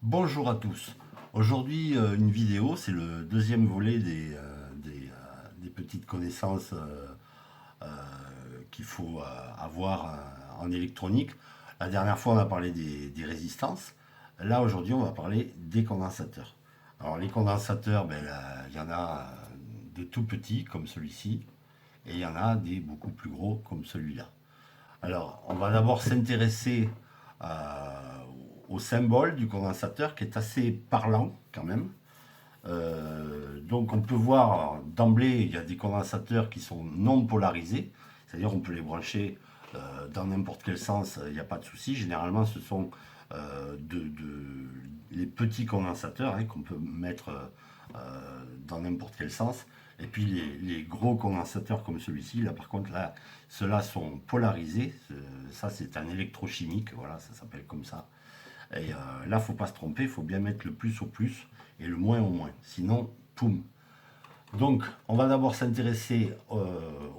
Bonjour à tous. Aujourd'hui, une vidéo, c'est le deuxième volet des petites connaissances euh, qu'il faut avoir en électronique. La dernière fois, on a parlé des résistances. Là, aujourd'hui, on va parler des condensateurs. Alors, les condensateurs, ben, il y en a des tout petits, comme celui-ci, et il y en a des beaucoup plus gros, comme celui-là. Alors, on va d'abord s'intéresser euh, au symbole du condensateur qui est assez parlant quand même. Donc on peut voir d'emblée, il y a des condensateurs qui sont non polarisés, c'est-à-dire on peut les brancher dans n'importe quel sens, il n'y a pas de souci. Généralement ce sont les petits condensateurs qu'on peut mettre dans n'importe quel sens. Et puis les gros condensateurs comme celui-ci, là par contre, là, ceux-là sont polarisés. Ça c'est un électrochimique, voilà, ça s'appelle comme ça. Et là, faut pas se tromper, il faut bien mettre le plus au plus et le moins au moins. Sinon, poum. Donc, on va d'abord s'intéresser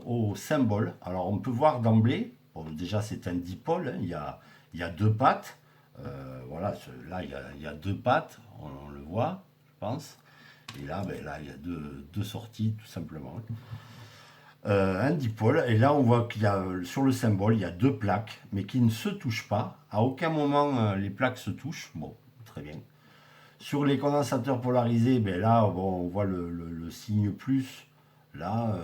au symbole. Alors, on peut voir d'emblée, bon, déjà c'est un dipôle, il y a deux pattes. Voilà, là il y a deux pattes, on le voit, je pense. Et là, ben, là il y a deux sorties, tout simplement. Un dipôle, et là on voit qu'il y a sur le symbole, il y a deux plaques, mais qui ne se touchent pas. À aucun moment les plaques se touchent. Bon, très bien. Sur les condensateurs polarisés, ben là, bon, on voit le signe plus. Là,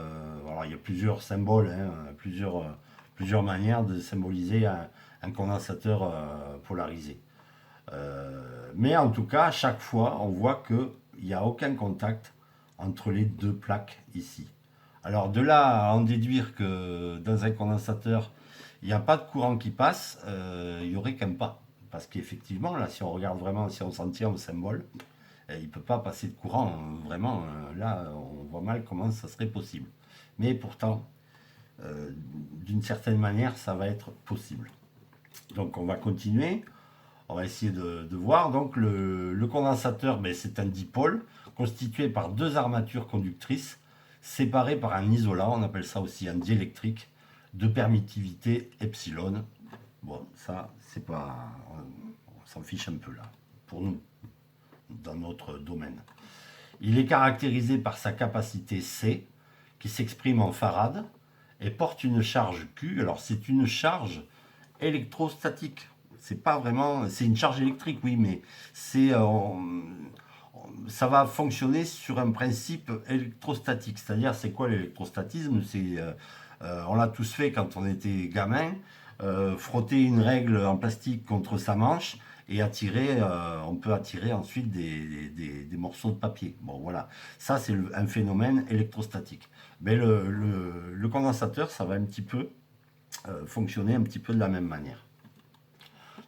alors il y a plusieurs symboles, plusieurs manières de symboliser un condensateur polarisé. Mais en tout cas, à chaque fois, on voit qu'il n'y a aucun contact entre les deux plaques ici. Alors de là à en déduire que dans un condensateur, il n'y a pas de courant qui passe, il n'y aurait qu'un pas. Parce qu'effectivement, là, si on regarde vraiment, si on s'en tient au symbole, il ne peut pas passer de courant. Vraiment, là, on voit mal comment ça serait possible. Mais pourtant, d'une certaine manière, ça va être possible. Donc on va continuer. On va essayer de voir. Donc le condensateur, ben, c'est un dipôle constitué par deux armatures conductrices séparées par un isolant, on appelle ça aussi un diélectrique, de permittivité epsilon. Bon, ça, c'est pas. On s'en fiche un peu là, pour nous, dans notre domaine. Il est caractérisé par sa capacité C, qui s'exprime en farad, et porte une charge Q. Alors, c'est une charge électrostatique. C'est pas vraiment. C'est une charge électrique, oui, mais c'est. Ça va fonctionner sur un principe électrostatique. C'est-à-dire, c'est quoi l'électrostatisme? On l'a tous fait quand on était gamin. Frotter une règle en plastique contre sa manche et attirer, on peut attirer ensuite des morceaux de papier. Bon, voilà. Ça, c'est un phénomène électrostatique. Mais le condensateur, ça va un petit peu fonctionner un petit peu de la même manière.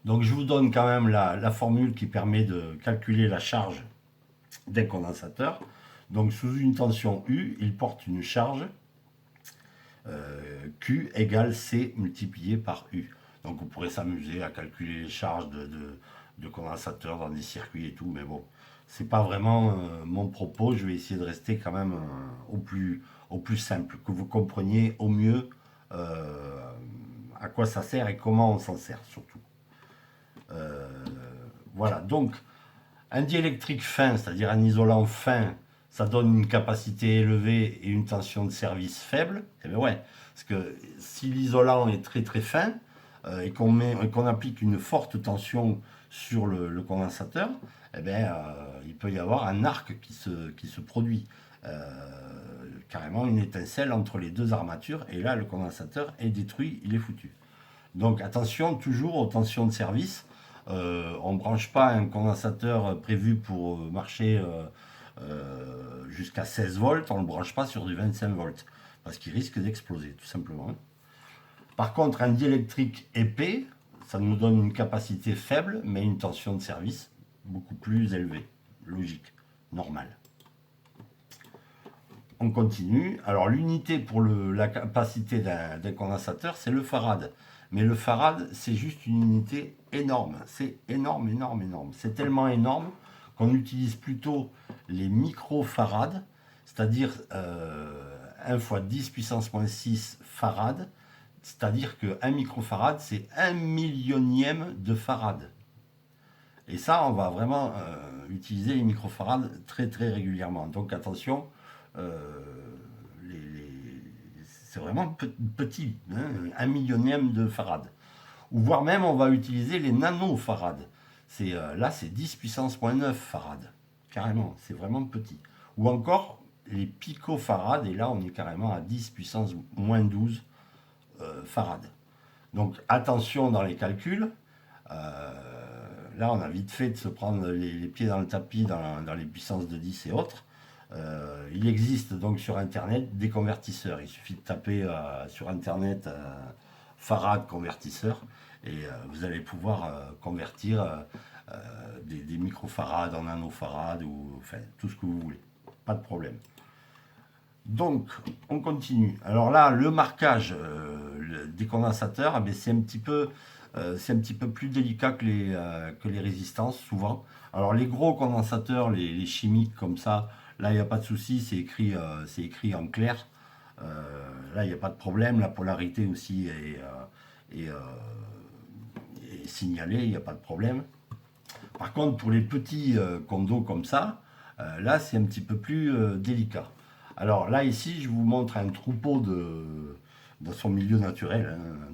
Donc je vous donne quand même la formule qui permet de calculer la charge d'un condensateur. Donc sous une tension U, il porte une charge Q égale C multiplié par U. Donc on pourrait s'amuser à calculer les charges de condensateurs dans des circuits et tout, mais bon, c'est pas vraiment mon propos. Je vais essayer de rester quand même au plus simple, que vous compreniez au mieux à quoi ça sert et comment on s'en sert surtout. Voilà, donc un diélectrique fin, c'est-à-dire un isolant fin, ça donne une capacité élevée et une tension de service faible. Eh bien ouais, parce que si l'isolant est très très fin et qu'on applique une forte tension sur le condensateur, eh bien, il peut y avoir un arc qui se produit. Carrément une étincelle entre les deux armatures et là le condensateur est détruit, il est foutu. Donc attention toujours aux tensions de service. On ne branche pas un condensateur prévu pour marcher jusqu'à 16 volts, on ne le branche pas sur du 25 volts parce qu'il risque d'exploser tout simplement. Par contre, un diélectrique épais, ça nous donne une capacité faible mais une tension de service beaucoup plus élevée, logique, normale. On continue. Alors l'unité pour la capacité d'un condensateur, c'est le farad. Mais le farad, c'est juste une unité énorme. C'est énorme, énorme, énorme. C'est tellement énorme qu'on utilise plutôt les microfarads, c'est-à-dire 1 fois 10 puissance moins 6 farad. C'est-à-dire qu'un microfarad, c'est un millionième de farad. Et ça, on va vraiment utiliser les microfarades très très régulièrement. Donc attention, euh, c'est vraiment petit, hein, 1 millionième de farad. Ou voire même, on va utiliser les nanofarad. Là, c'est 10 puissance moins 9 farad. Carrément, c'est vraiment petit. Ou encore les picofarads, et là, on est carrément à 10 puissance moins 12 farad. Donc attention dans les calculs. Euh, Là, on a vite fait de se prendre les pieds dans le tapis dans les puissances de 10 et autres. Il existe donc sur Internet des convertisseurs. Il suffit de taper sur Internet farad convertisseur et vous allez pouvoir convertir des microfarads en nanofarad ou enfin tout ce que vous voulez. Pas de problème. Donc, on continue. Alors là, le marquage des condensateurs, eh bien, c'est un petit peu plus délicat que les résistances, souvent. Alors, les gros condensateurs, les chimiques comme ça, là, il n'y a pas de souci, c'est écrit en clair. Là, il n'y a pas de problème. La polarité aussi est signalée, il n'y a pas de problème. Par contre, pour les petits condos comme ça, là, c'est un petit peu plus délicat. Alors là, ici, je vous montre un troupeau dans son milieu naturel, hein,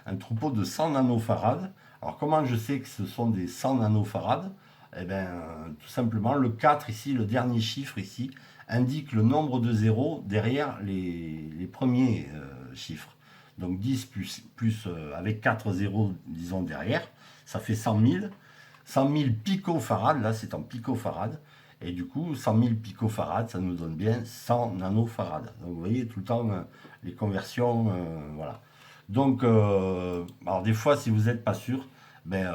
un troupeau de 100 nanofarads. Alors comment je sais que ce sont des 100 nanofarads? Eh bien, tout simplement, le 4 ici, le dernier chiffre ici, indique le nombre de zéros derrière les premiers chiffres. Donc 10 avec 4 zéros, disons, derrière, ça fait 100 000. 100 000 picofarads, là c'est en picofarads, et du coup 100 000 picofarads, ça nous donne bien 100 nanofarads. Donc vous voyez tout le temps les conversions, voilà. Donc, alors des fois si vous n'êtes pas sûr, ben,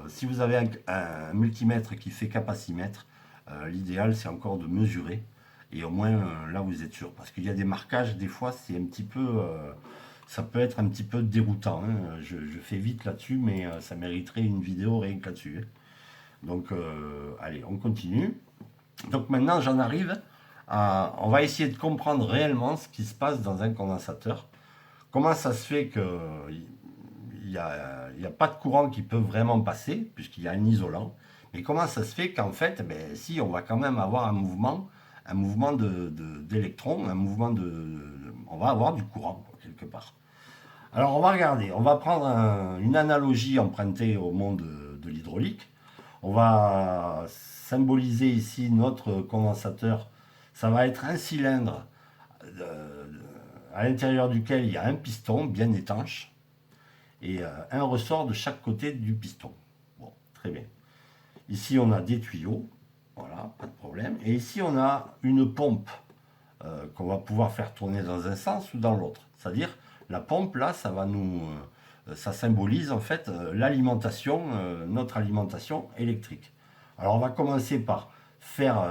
si vous avez un multimètre qui fait capacimètre, l'idéal c'est encore de mesurer, et au moins là vous êtes sûr, parce qu'il y a des marquages, des fois c'est un petit peu... ça peut être un petit peu déroutant, hein. Je fais vite là-dessus, mais ça mériterait une vidéo rien que là-dessus, hein. Donc, allez, on continue. Donc maintenant, j'en arrive à... On va essayer de comprendre réellement ce qui se passe dans un condensateur. Comment ça se fait qu'il n'y a pas de courant qui peut vraiment passer, puisqu'il y a un isolant. Mais comment ça se fait qu'en fait, ben, si, on va quand même avoir un mouvement d'électrons, un mouvement on va avoir du courant, quoi, quelque part. Alors on va regarder, on va prendre une analogie empruntée au monde de l'hydraulique. On va symboliser ici notre condensateur. Ça va être un cylindre euh, à l'intérieur duquel il y a un piston bien étanche et un ressort de chaque côté du piston. Bon, très bien. Ici, on a des tuyaux, voilà, pas de problème. Et ici, on a une pompe qu'on va pouvoir faire tourner dans un sens ou dans l'autre. C'est-à-dire, la pompe, là, ça symbolise en fait l'alimentation, notre alimentation électrique. Alors, on va commencer par faire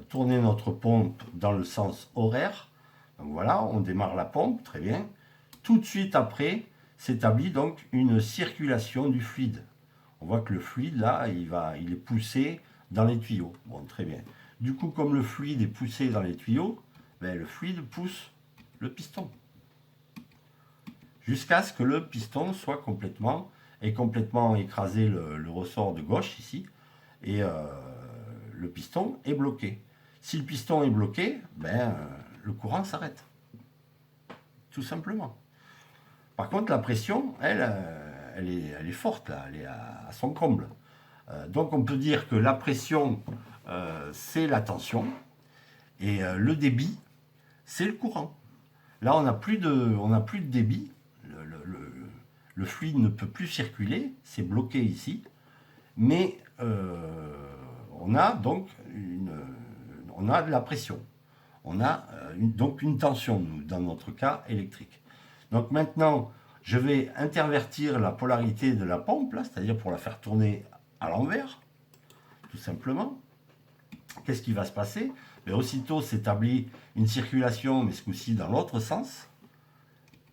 tourner notre pompe dans le sens horaire. Donc voilà, on démarre la pompe, très bien. Tout de suite après, s'établit donc une circulation du fluide. On voit que le fluide, là, il est poussé dans les tuyaux. Bon, très bien. Du coup, comme le fluide est poussé dans les tuyaux, ben, le fluide pousse le piston. Jusqu'à ce que le piston soit complètement écrasé le ressort de gauche ici, et le piston est bloqué. Si le piston est bloqué, ben, le courant s'arrête. Tout simplement. Par contre, la pression, elle est forte, là, elle est à son comble. Donc on peut dire que la pression, c'est la tension, et le débit, c'est le courant. Là, on n'a plus de débit, le fluide ne peut plus circuler, c'est bloqué ici, mais on a donc on a de la pression. On a donc une tension, nous, dans notre cas électrique. Donc maintenant, je vais intervertir la polarité de la pompe, là, c'est-à-dire pour la faire tourner à l'envers, tout simplement. Qu'est-ce qui va se passer? Mais aussitôt s'établit une circulation, mais ce coup-ci dans l'autre sens,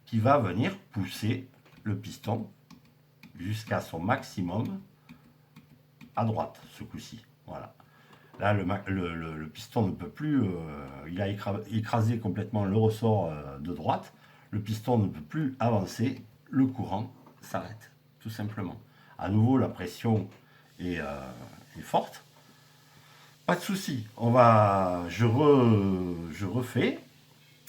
qui va venir pousser le piston jusqu'à son maximum à droite, ce coup-ci. Voilà. Là, le piston ne peut plus, il a écrasé complètement le ressort de droite, le piston ne peut plus avancer, le courant s'arrête, tout simplement. À nouveau, la pression est forte. Pas de souci. Je refais.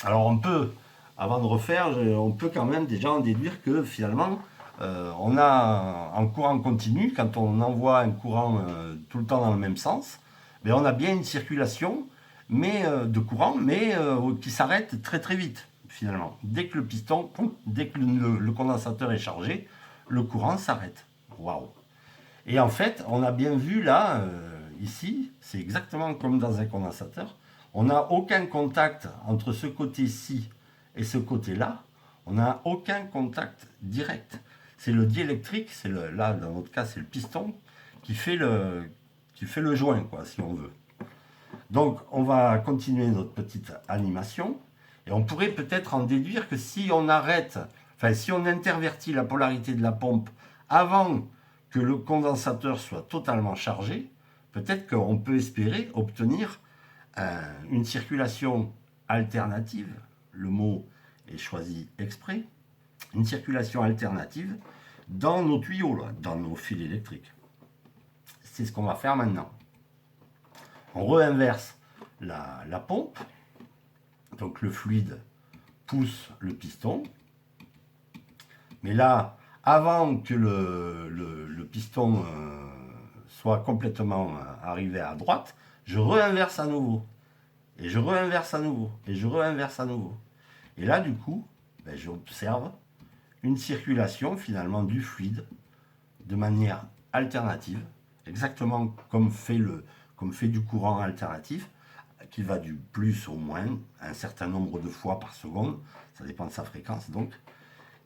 Alors on peut, avant de refaire, on peut quand même déjà en déduire que finalement, on a un courant continu, quand on envoie un courant tout le temps dans le même sens, mais on a bien une circulation de courant, mais qui s'arrête très très vite finalement. Dès que le piston, dès que le condensateur est chargé, le courant s'arrête. Waouh! Et en fait, on a bien vu là, ici, c'est exactement comme dans un condensateur. On n'a aucun contact entre ce côté-ci et ce côté-là. On n'a aucun contact direct. C'est le diélectrique, là dans notre cas c'est le piston qui fait le joint, quoi, si on veut. Donc on va continuer notre petite animation et on pourrait peut-être en déduire que si on si on intervertit la polarité de la pompe avant que le condensateur soit totalement chargé, peut-être qu'on peut espérer obtenir une circulation alternative, le mot est choisi exprès, une circulation alternative dans nos tuyaux, là, dans nos fils électriques. C'est ce qu'on va faire maintenant. On réinverse la pompe, donc le fluide pousse le piston, mais là, avant que le piston soit complètement arrivé à droite, je réinverse à nouveau. Et je réinverse à nouveau. Et je réinverse à nouveau. Et là, du coup, j'observe une circulation finalement du fluide de manière alternative, exactement comme fait du courant alternatif, qui va du plus au moins un certain nombre de fois par seconde, ça dépend de sa fréquence donc.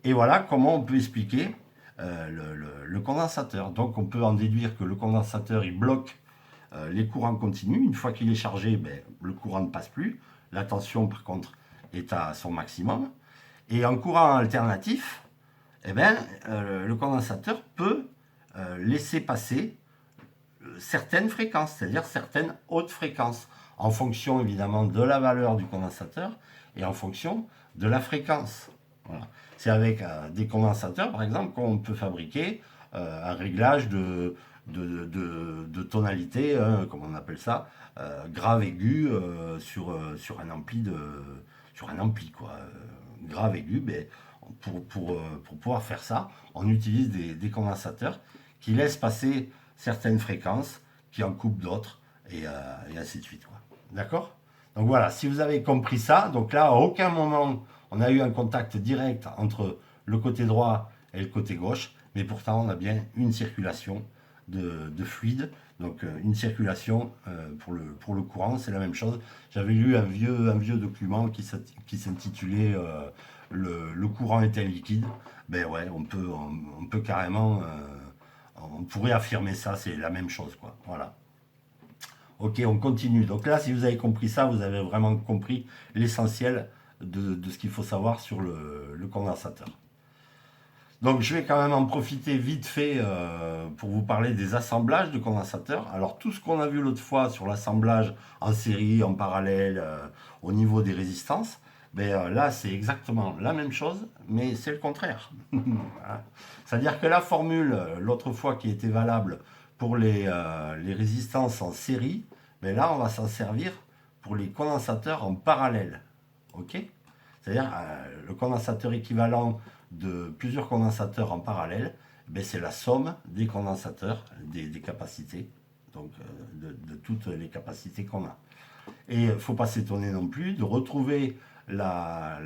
Et voilà comment on peut expliquer le condensateur. Donc on peut en déduire que le condensateur il bloque les courants continus. Une fois qu'il est chargé, le courant ne passe plus. La tension par contre est à son maximum. Et en courant alternatif, le condensateur peut laisser passer certaines fréquences, c'est-à-dire certaines hautes fréquences, en fonction évidemment de la valeur du condensateur et en fonction de la fréquence. Voilà. C'est avec des condensateurs, par exemple, qu'on peut fabriquer un réglage de tonalité, comme on appelle ça, grave aigu sur un ampli, quoi. Grave aigu, pour pouvoir faire ça, on utilise des condensateurs qui laissent passer certaines fréquences, qui en coupent d'autres, et ainsi de suite, quoi. D'accord? Donc voilà, si vous avez compris ça, donc là, à aucun moment, on a eu un contact direct entre le côté droit et le côté gauche, mais pourtant, on a bien une circulation de fluide, donc une circulation pour le courant, c'est la même chose. J'avais lu un vieux document qui s'intitulait le courant est un liquide. Ben ouais, on peut carrément, on pourrait affirmer ça, c'est la même chose, quoi. Voilà. Ok, on continue. Donc là, si vous avez compris ça, vous avez vraiment compris l'essentiel de ce qu'il faut savoir sur le condensateur. Donc je vais quand même en profiter vite fait pour vous parler des assemblages de condensateurs. Alors tout ce qu'on a vu l'autre fois sur l'assemblage en série, en parallèle, au niveau des résistances, là c'est exactement la même chose, mais c'est le contraire. Voilà. C'est-à-dire que la formule, l'autre fois qui était valable pour les résistances en série, là on va s'en servir pour les condensateurs en parallèle. Ok? C'est-à-dire le condensateur équivalent de plusieurs condensateurs en parallèle, c'est la somme des condensateurs, des capacités, donc de toutes les capacités qu'on a. Et il ne faut pas s'étonner non plus de retrouver la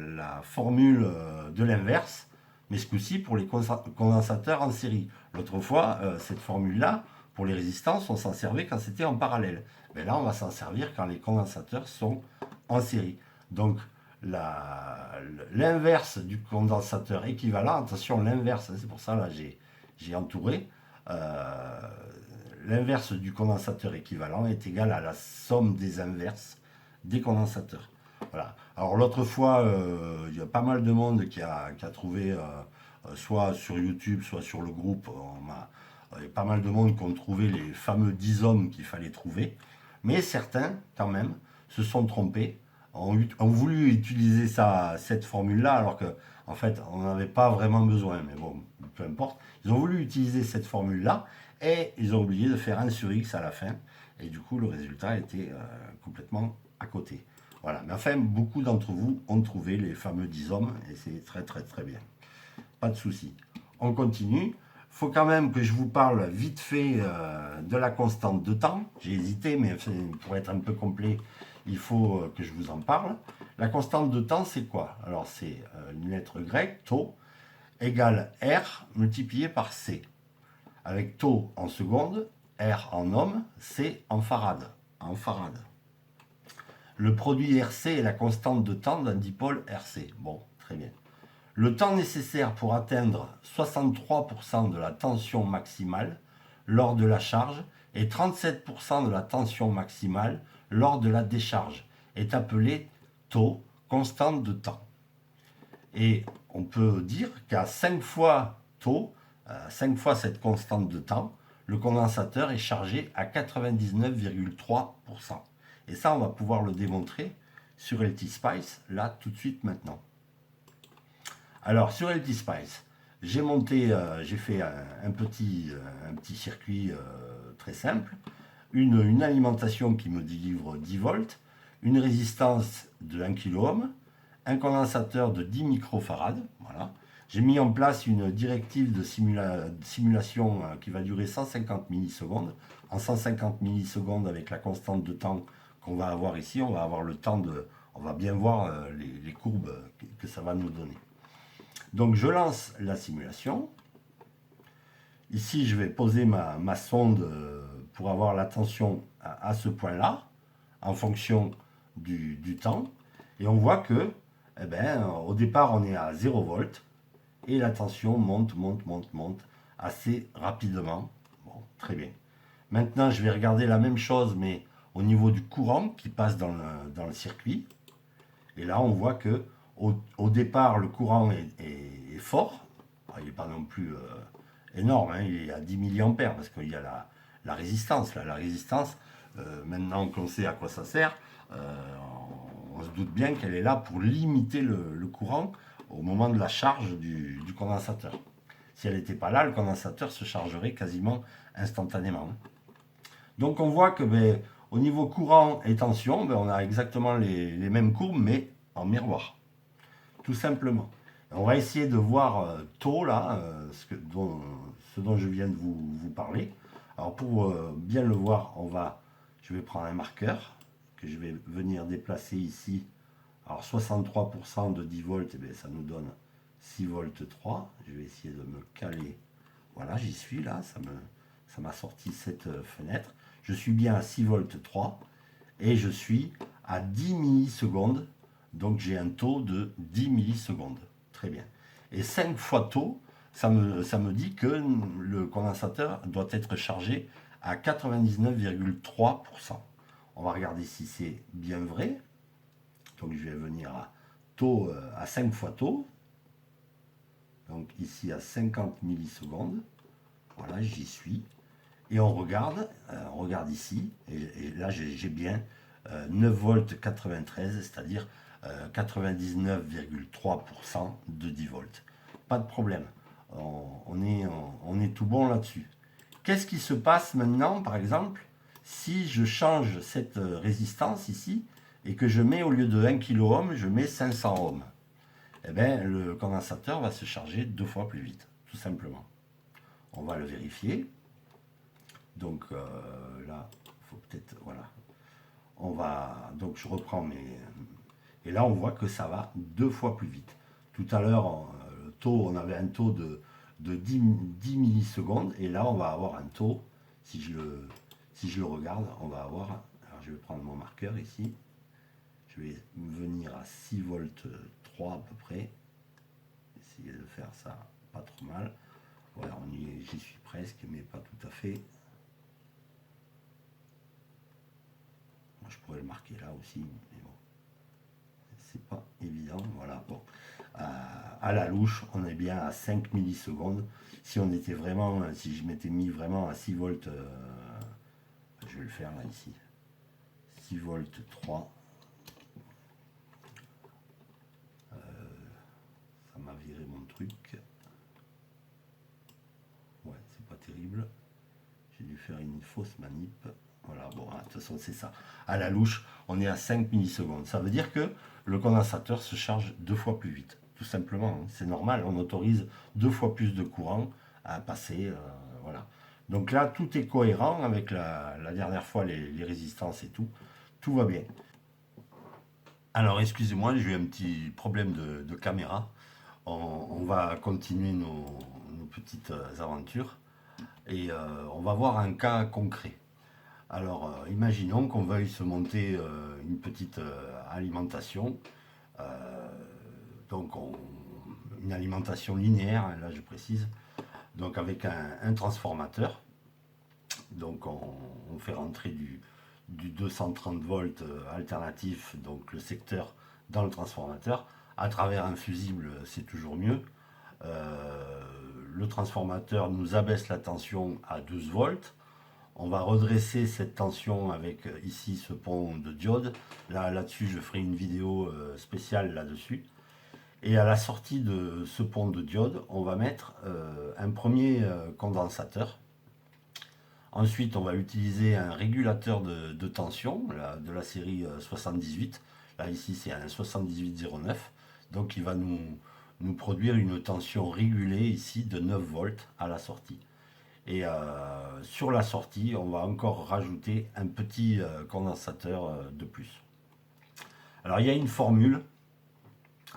formule de l'inverse, mais ce coup-ci pour les condensateurs en série. L'autre fois, cette formule-là, pour les résistances, on s'en servait quand c'était en parallèle. Mais là, on va s'en servir quand les condensateurs sont en série. Donc, l'inverse du condensateur équivalent, attention, l'inverse, c'est pour ça là j'ai entouré, l'inverse du condensateur équivalent est égal à la somme des inverses des condensateurs. Voilà. Alors l'autre fois, il y a pas mal de monde qui a trouvé, soit sur YouTube, soit sur le groupe, il y a pas mal de monde qui ont trouvé les fameux 10 ohms qu'il fallait trouver, mais certains, quand même, se sont trompés, ont voulu utiliser cette formule-là, alors que en fait, on n'avait pas vraiment besoin, mais bon, peu importe. Ils ont voulu utiliser cette formule-là, et ils ont oublié de faire 1 sur X à la fin, et du coup le résultat était complètement à côté. Voilà, mais enfin, beaucoup d'entre vous ont trouvé les fameux 10 ohms, et c'est très très très bien. Pas de souci. On continue. Il faut quand même que je vous parle vite fait de la constante de temps. J'ai hésité, mais pour être un peu complet, il faut que je vous en parle. La constante de temps, c'est quoi? Alors, c'est une lettre grecque, tau, égale R multiplié par C. Avec tau en seconde, R en ohm, C en farad. En farad. Le produit RC est la constante de temps d'un dipôle RC. Bon, très bien. Le temps nécessaire pour atteindre 63% de la tension maximale lors de la charge et 37% de la tension maximale lors de la décharge est appelé tau, constante de temps. Et on peut dire qu'à 5 fois tau, 5 fois cette constante de temps, le condensateur est chargé à 99,3%. Et ça, on va pouvoir le démontrer sur LT-Spice, là, tout de suite, maintenant. Alors, sur LT-Spice, j'ai fait un petit circuit très simple, une alimentation qui me délivre 10 volts, une résistance de 1 kΩ, un condensateur de 10 microfarads. Voilà. J'ai mis en place une directive de simulation qui va durer 150 millisecondes. En 150 millisecondes, avec la constante de temps qu'on va avoir ici, on va avoir le temps de... On va bien voir les courbes que ça va nous donner. Donc je lance la simulation. Ici, je vais poser ma sonde pour avoir la tension à ce point-là, en fonction du temps. Et on voit que, eh ben, au départ, on est à 0 volts. Et la tension monte, monte, monte, monte assez rapidement. Bon, très bien. Maintenant, je vais regarder la même chose, mais au niveau du courant qui passe dans le circuit. Et là, on voit que au départ, le courant est fort. Il n'est pas non plus énorme, hein, il est à 10 milliampères parce qu'il y a la résistance. Là. La résistance, maintenant qu'on sait à quoi ça sert, on se doute bien qu'elle est là pour limiter le courant au moment de la charge du condensateur. Si elle n'était pas là, le condensateur se chargerait quasiment instantanément. Donc on voit que au niveau courant et tension, on a exactement les mêmes courbes, mais en miroir. Tout simplement. On va essayer de voir tôt là, ce dont je viens de vous parler. Alors pour bien le voir, je vais prendre un marqueur que je vais venir déplacer ici. Alors 63% de 10 volts, ça nous donne 6 volts 3. Je vais essayer de me caler. Voilà, j'y suis là, ça m'a sorti cette fenêtre. Je suis bien à 6 volts 3 et je suis à 10 millisecondes. Donc j'ai un taux de 10 millisecondes. Très bien. Et 5 fois taux, ça me dit que le condensateur doit être chargé à 99,3%. On va regarder si c'est bien vrai. Donc je vais venir à taux à 5 fois taux. Donc ici à 50 millisecondes. Voilà, j'y suis. Et on regarde ici, et là j'ai bien 9 volts 93, c'est-à-dire 99,3% de 10 volts. Pas de problème, on est tout bon là-dessus. Qu'est-ce qui se passe maintenant, par exemple, si je change cette résistance ici, et que je mets au lieu de 1 kΩ, je mets 500 ohms? Eh bien, le condensateur va se charger 2 fois plus vite, tout simplement. On va le vérifier. Donc là, il faut peut-être, voilà. Donc je reprends et là on voit que ça va 2 fois plus vite. Tout à l'heure, on avait un taux de 10 millisecondes, et là on va avoir un taux, si je le regarde, on va avoir, alors je vais prendre mon marqueur ici, je vais venir à 6 volts 3 à peu près, essayer de faire ça pas trop mal. Voilà, j'y suis presque, mais pas tout à fait. Je pourrais le marquer là aussi, mais bon, c'est pas évident. Voilà, bon. À la louche, on est bien à 5 millisecondes. Si je m'étais mis vraiment à 6 volts, je vais le faire là ici. 6 volts 3. Ça m'a viré mon truc. Ouais, c'est pas terrible. faire une fausse manip. Voilà, bon, de toute façon, c'est ça. À la louche, on est à 5 millisecondes. Ça veut dire que le condensateur se charge 2 fois plus vite. Tout simplement, hein. C'est normal, on autorise 2 fois plus de courant à passer. Voilà. Donc là, tout est cohérent avec la dernière fois, les résistances et tout. Tout va bien. Alors, excusez-moi, j'ai eu un petit problème de caméra. On va continuer nos petites aventures et on va voir un cas concret. Alors, imaginons qu'on veuille se monter une petite alimentation. Euh, donc, une alimentation linéaire, hein, là je précise, donc avec un transformateur. Donc, on fait rentrer du 230 volts alternatif, donc le secteur, dans le transformateur. À travers un fusible, c'est toujours mieux. Euh, le transformateur nous abaisse la tension à 12 volts. On va redresser cette tension avec ici ce pont de diode. Là-dessus, je ferai une vidéo spéciale là-dessus. Et à la sortie de ce pont de diode, on va mettre un premier condensateur. Ensuite, on va utiliser un régulateur de tension de la série 78. Là, ici, c'est un 7809. Donc, il va nous produire une tension régulée ici de 9 volts à la sortie. Et sur la sortie, on va encore rajouter un petit condensateur de plus. Alors, il y a une formule.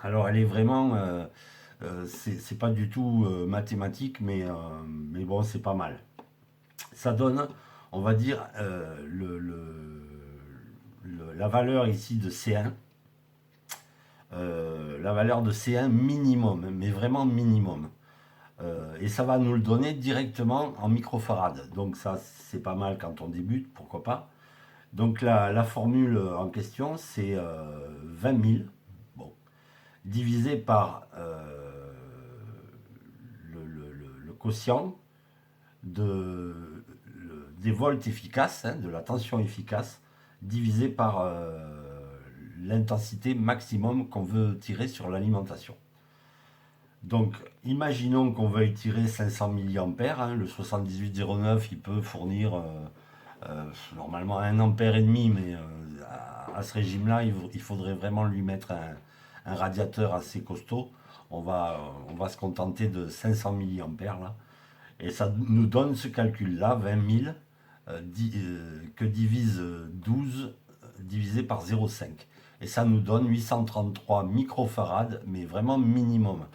Alors, elle est vraiment... c'est pas du tout mathématique, mais bon, c'est pas mal. Ça donne, on va dire, la valeur ici de C1. La valeur de C1 minimum, mais vraiment minimum. Et ça va nous le donner directement en microfarad. Donc ça, c'est pas mal quand on débute, pourquoi pas. Donc la formule en question, c'est 20 000, bon, divisé par le quotient des volts efficaces, hein, de la tension efficace, divisé par l'intensité maximum qu'on veut tirer sur l'alimentation. Donc, imaginons qu'on veuille tirer 500 mA, hein, le 7809, il peut fournir normalement 1 ampère et demi, mais à ce régime-là, il faudrait vraiment lui mettre un radiateur assez costaud. On va se contenter de 500 mA là. Et ça nous donne ce calcul-là, 20 000, que divise 12 divisé par 0,5. Et ça nous donne 833 microfarads, mais vraiment minimum.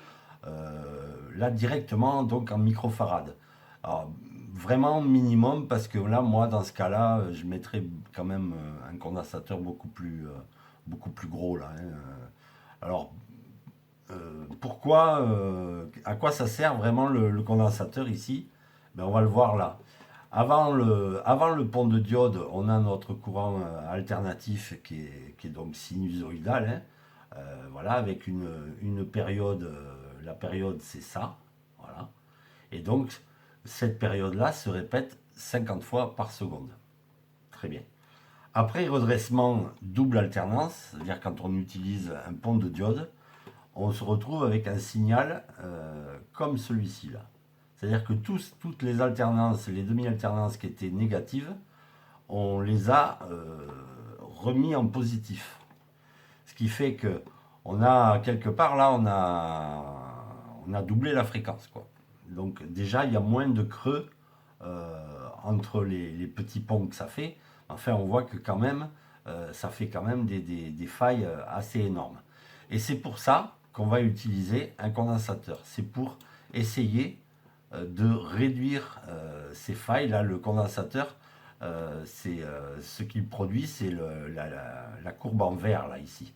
Là, directement, donc en microfarad. Alors, vraiment minimum, parce que là, moi, dans ce cas-là, je mettrais quand même un condensateur beaucoup plus gros, là, hein. Alors, pourquoi, à quoi ça sert vraiment le condensateur ici? Ben, on va le voir là. Avant le pont de diode, on a notre courant alternatif qui est donc sinusoïdal, hein. Voilà, avec une période, la période c'est ça, voilà. Et donc, cette période-là se répète 50 fois par seconde. Très bien. Après redressement double alternance, c'est-à-dire quand on utilise un pont de diode, on se retrouve avec un signal comme celui-ci là. C'est-à-dire que toutes les alternances, les demi-alternances qui étaient négatives, on les a remis en positif. Ce qui fait que on a quelque part là, on a doublé la fréquence, quoi. Donc déjà, il y a moins de creux entre les petits ponts que ça fait. Enfin, on voit que quand même, ça fait quand même des failles assez énormes. Et c'est pour ça qu'on va utiliser un condensateur. C'est pour essayer de réduire ces failles. Là, le condensateur, ce qu'il produit, c'est la courbe en vert, là, ici.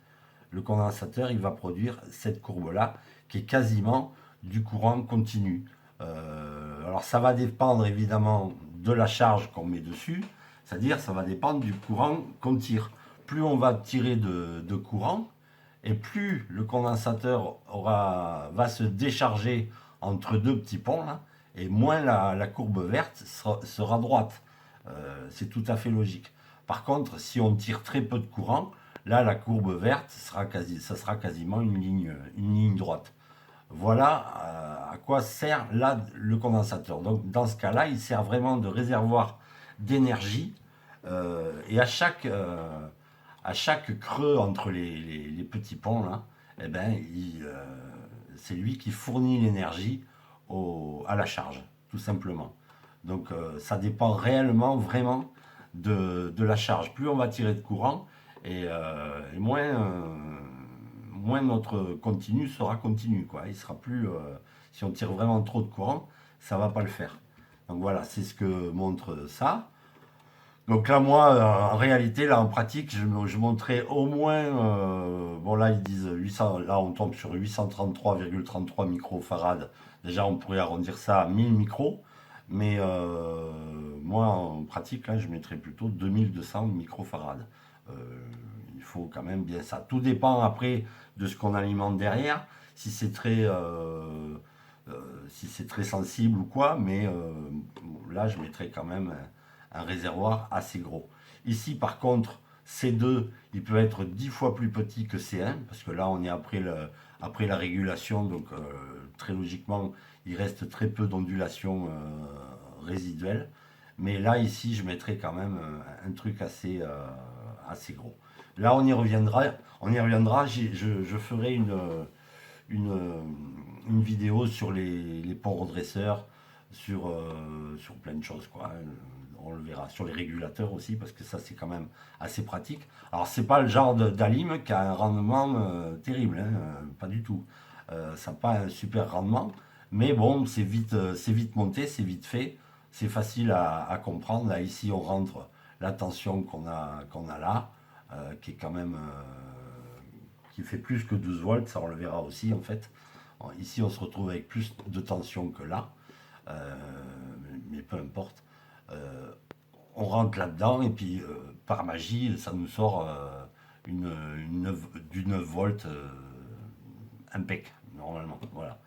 Le condensateur, il va produire cette courbe-là, qui est quasiment du courant continu. Alors, ça va dépendre, évidemment, de la charge qu'on met dessus, c'est-à-dire, ça va dépendre du courant qu'on tire. Plus on va tirer de courant, et plus le condensateur va se décharger entre deux petits ponts, là, et moins la courbe verte sera droite. C'est tout à fait logique. Par contre, si on tire très peu de courant, là, la courbe verte, ça sera quasiment une ligne droite. Voilà à quoi sert là le condensateur. Donc, dans ce cas-là, il sert vraiment de réservoir d'énergie. Et à chaque creux entre les petits ponts, là, eh ben, c'est lui qui fournit l'énergie à la charge, tout simplement. Donc ça dépend réellement, vraiment de la charge. Plus on va tirer de courant, et moins notre continu sera continu, quoi. Il sera plus, si on tire vraiment trop de courant, ça va pas le faire. Donc voilà, c'est ce que montre ça. Donc là, moi, en réalité, là, en pratique, je montrais au moins, bon là, ils disent 800, là, on tombe sur 833,33 microfarad. Déjà, on pourrait arrondir ça à 1000 micros, mais moi, en pratique, là, je mettrais plutôt 2200 microfarad. Euh, il faut quand même bien ça. Tout dépend après de ce qu'on alimente derrière, si c'est très sensible ou quoi, mais là, je mettrais quand même un réservoir assez gros. Ici, par contre, C2, il peut être 10 fois plus petit que C1, parce que là, on est après la régulation, donc très logiquement, il reste très peu d'ondulation résiduelle. Mais là, ici, je mettrais quand même un truc assez gros. Là, on y reviendra. Je ferai une, une vidéo sur les ponts redresseurs, sur plein de choses, quoi. On le verra sur les régulateurs aussi, parce que ça, c'est quand même assez pratique. Alors, c'est pas le genre d'alim qui a un rendement terrible, hein, pas du tout. Ça n'a pas un super rendement, mais bon, c'est vite monté, c'est vite fait, c'est facile à comprendre. Là, ici, on rentre la tension qu'on a là, qui est quand même qui fait plus que 12 volts, ça on le verra aussi en fait. Ici, on se retrouve avec plus de tension que là, euh, mais peu importe. Euh, on rentre là-dedans et puis par magie, ça nous sort du 9 volts impec, normalement. Voilà.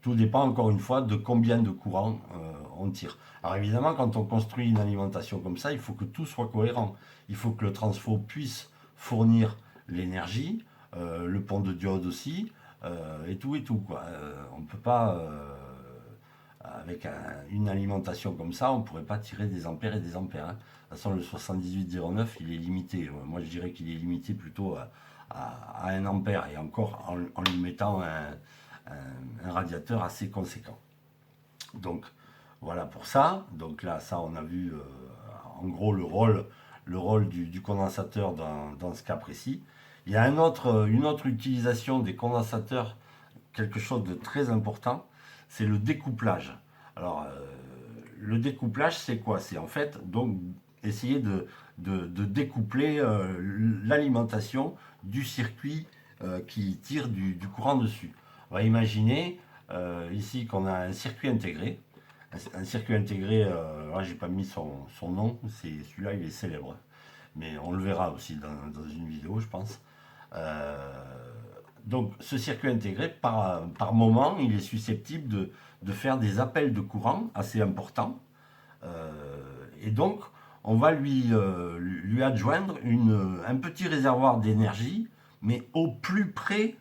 Tout dépend encore une fois de combien de courant on tire. Alors évidemment, quand on construit une alimentation comme ça, il faut que tout soit cohérent. Il faut que le transfo puisse fournir l'énergie, le pont de diode aussi, et tout, quoi. On ne peut pas, avec une alimentation comme ça, on ne pourrait pas tirer des ampères et des ampères, hein. De toute façon, le 7809, il est limité. Moi, je dirais qu'il est limité plutôt à 1 ampère, et encore en lui mettant un radiateur assez conséquent. Donc voilà pour ça. Donc là, ça, on a vu en gros le rôle du condensateur dans ce cas précis. Il y a une autre utilisation des condensateurs, quelque chose de très important, c'est le découplage. Alors, le découplage, c'est quoi? C'est en fait donc essayer de découpler l'alimentation du circuit qui tire du courant dessus. On va imaginer ici qu'on a un circuit intégré. Un circuit intégré, là j'ai pas mis son nom, celui-là il est célèbre, mais on le verra aussi dans une vidéo je pense. Euh, donc ce circuit intégré, par moment, il est susceptible de faire des appels de courant assez importants. Euh, et donc, on va lui adjoindre un petit réservoir d'énergie, mais au plus près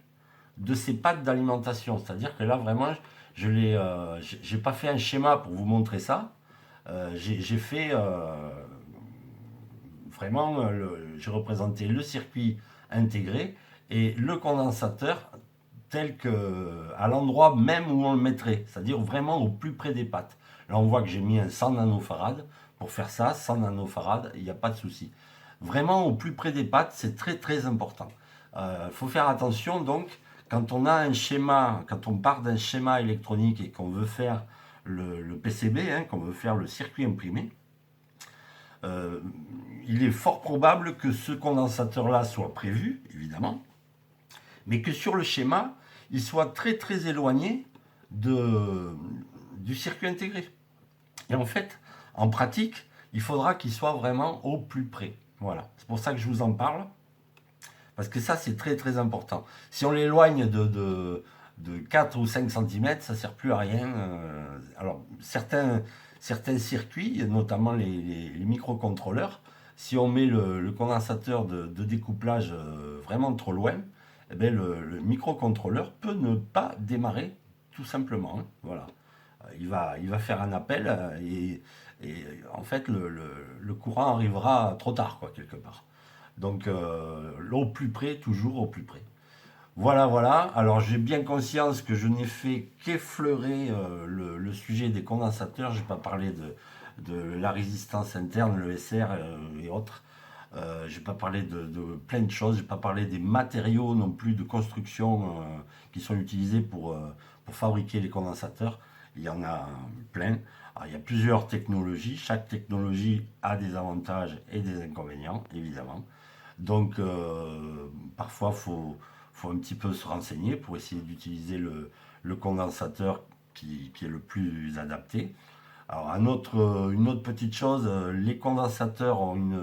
de ses pattes d'alimentation. C'est-à-dire que là, vraiment, j'ai pas fait un schéma pour vous montrer ça. J'ai fait vraiment, j'ai représenté le circuit intégré et le condensateur tel que à l'endroit même où on le mettrait, c'est-à-dire vraiment au plus près des pattes. Là, on voit que j'ai mis un 100 nanofarad pour faire ça, 100 nanofarad, il n'y a pas de souci. Vraiment au plus près des pattes, c'est très très important. Il faut faire attention donc quand on a un schéma, quand on part d'un schéma électronique et qu'on veut faire le PCB, hein, qu'on veut faire le circuit imprimé, euh, il est fort probable que ce condensateur-là soit prévu, évidemment, mais que sur le schéma, il soit très très éloigné du circuit intégré. Et en fait, en pratique, il faudra qu'il soit vraiment au plus près. Voilà, c'est pour ça que je vous en parle, parce que ça c'est très très important. Si on l'éloigne de 4 ou 5 cm, ça ne sert plus à rien. Alors certains circuits, notamment les microcontrôleurs, si on met le condensateur de découplage vraiment trop loin, eh bien microcontrôleur peut ne pas démarrer tout simplement, hein. Voilà. Il va faire un appel et Et en fait, le courant arrivera trop tard, quoi, quelque part. Donc, au plus près, toujours au plus près. Voilà, voilà. Alors, j'ai bien conscience que je n'ai fait qu'effleurer le sujet des condensateurs. Je n'ai pas parlé de la résistance interne, le SR et autres. J'ai pas parlé de plein de choses. J'ai pas parlé des matériaux non plus de construction qui sont utilisés pour fabriquer les condensateurs. Il y en a plein. Alors, il y a plusieurs technologies. Chaque technologie a des avantages et des inconvénients, évidemment. Donc, parfois, faut un petit peu se renseigner pour essayer d'utiliser le condensateur qui est le plus adapté. Alors, une autre petite chose, les condensateurs ont une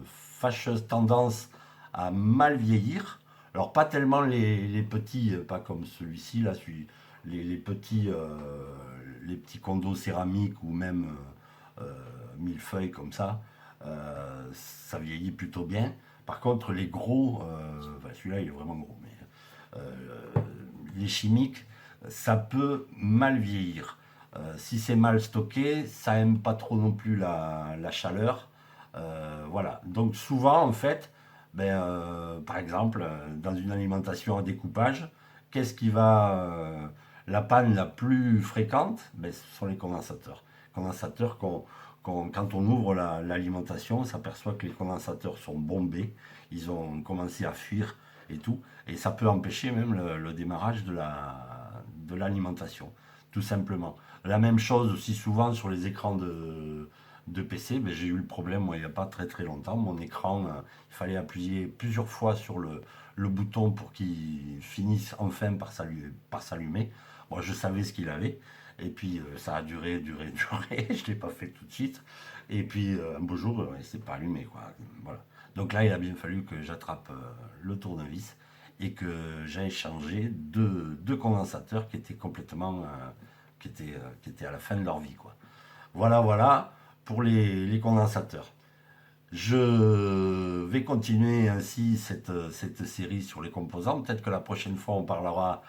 fâcheuse tendance à mal vieillir. Alors, pas tellement les petits, pas comme celui-ci, là, les petits, les petits condos céramiques ou même millefeuilles comme ça vieillit plutôt bien. Par contre, les gros, enfin, celui-là il est vraiment gros, mais les chimiques, ça peut mal vieillir. Si c'est mal stocké, ça aime pas trop non plus la chaleur. Voilà. Donc souvent, en fait, par exemple, dans une alimentation à découpage, qu'est-ce qui va... la panne la plus fréquente, ce sont les condensateurs. Condensateurs quand on ouvre l'alimentation, on s'aperçoit que les condensateurs sont bombés, ils ont commencé à fuir et tout, et ça peut empêcher même le démarrage de l'alimentation, tout simplement. La même chose aussi souvent sur les écrans de PC, j'ai eu le problème moi, il n'y a pas très très longtemps, mon écran, il fallait appuyer plusieurs fois sur le bouton pour qu'il finisse enfin par s'allumer. Moi je savais ce qu'il avait, et puis ça a duré, duré, duré, je ne l'ai pas fait tout de suite, et puis un beau jour, il ne s'est pas allumé, quoi. Voilà. Donc là, il a bien fallu que j'attrape le tournevis et que j'aille changer deux condensateurs qui étaient complètement, qui étaient à la fin de leur vie, quoi. Voilà, voilà pour les condensateurs. Je vais continuer ainsi cette série sur les composants. Peut-être que la prochaine fois, on parlera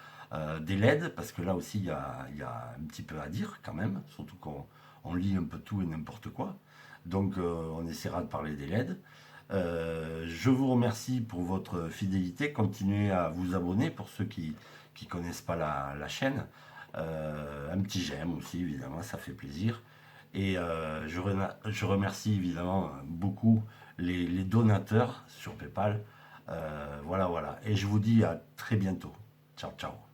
des LED, parce que là aussi, il y a un petit peu à dire quand même, surtout qu'on lit un peu tout et n'importe quoi. Donc, on essaiera de parler des LED. Je vous remercie pour votre fidélité. Continuez à vous abonner pour ceux qui ne connaissent pas la chaîne. Un petit j'aime aussi, évidemment, ça fait plaisir. Et je remercie évidemment beaucoup les donateurs sur PayPal. Voilà, voilà. Et je vous dis à très bientôt. Ciao, ciao.